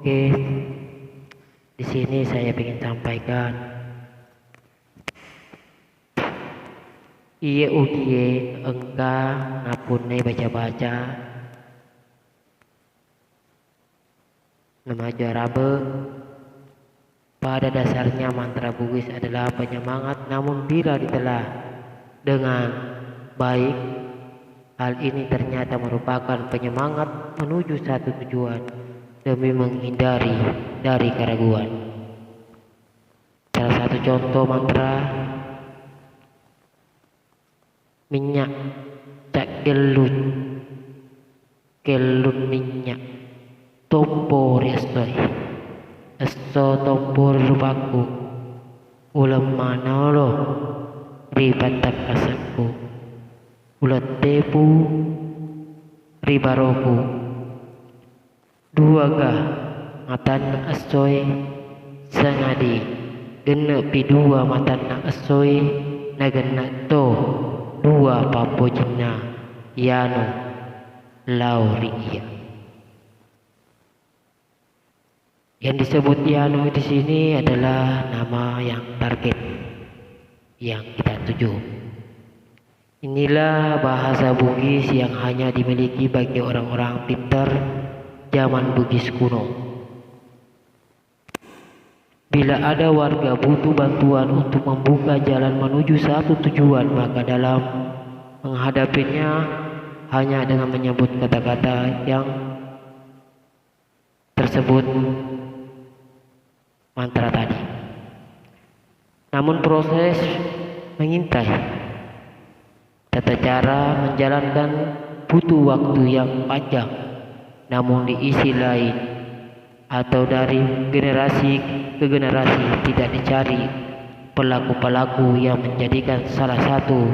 Oke, di sini saya ingin sampaikan iye ugie engka ngapune baca-baca nama jarabe. Pada dasarnya mantra Bugis adalah penyemangat, namun bila ditelah dengan baik, hal ini ternyata merupakan penyemangat menuju satu tujuan demi menghindari dari keraguan. Salah satu contoh mantra minyak cak gelut minyak tompor estoy esto tompor rupaku ulam manolo ribatak kasakku ulat tepu ribaroku dua gah matan estoy sangadi genep dua matan estoy nagenak to dua papo jina yano lauria. Yang disebut Yano di sini adalah nama yang target yang kita tuju. Inilah bahasa Bugis yang hanya dimiliki bagi orang-orang pintar zaman Bugis kuno. Bila ada warga butuh bantuan untuk membuka jalan menuju satu tujuan, maka dalam menghadapinya hanya dengan menyebut kata-kata yang tersebut mantra tadi. Namun proses mengintai tata cara menjalankan butuh waktu yang panjang, namun diisi lain atau dari generasi ke generasi tidak dicari pelaku-pelaku yang menjadikan salah satu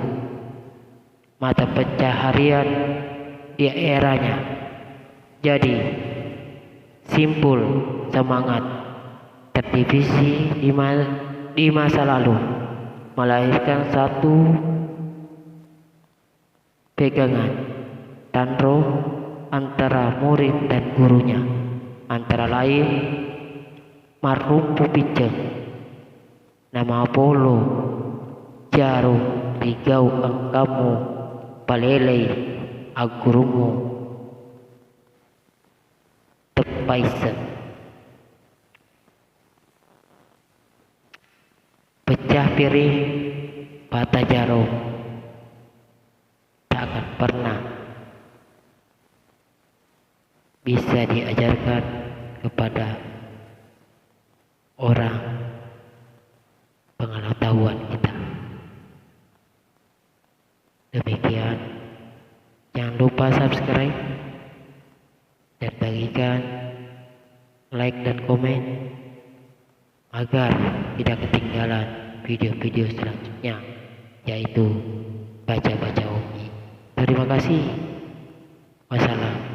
mata pencaharian di eranya. Jadi simpul semangat terdivisi di masa lalu melahirkan satu pegangan tanro antara murid dan gurunya, antara lain marumpu pinceng nama polo jarum rigau angkamu palelei agurumu tepaisen. Pecah piring patah jarum tak akan pernah bisa diajarkan kepada orang pengetahuan kita. Demikian, jangan lupa subscribe dan bagikan like dan komen agar tidak ketinggalan video-video selanjutnya, yaitu baca-baca Umi. Terima kasih. Wassalam.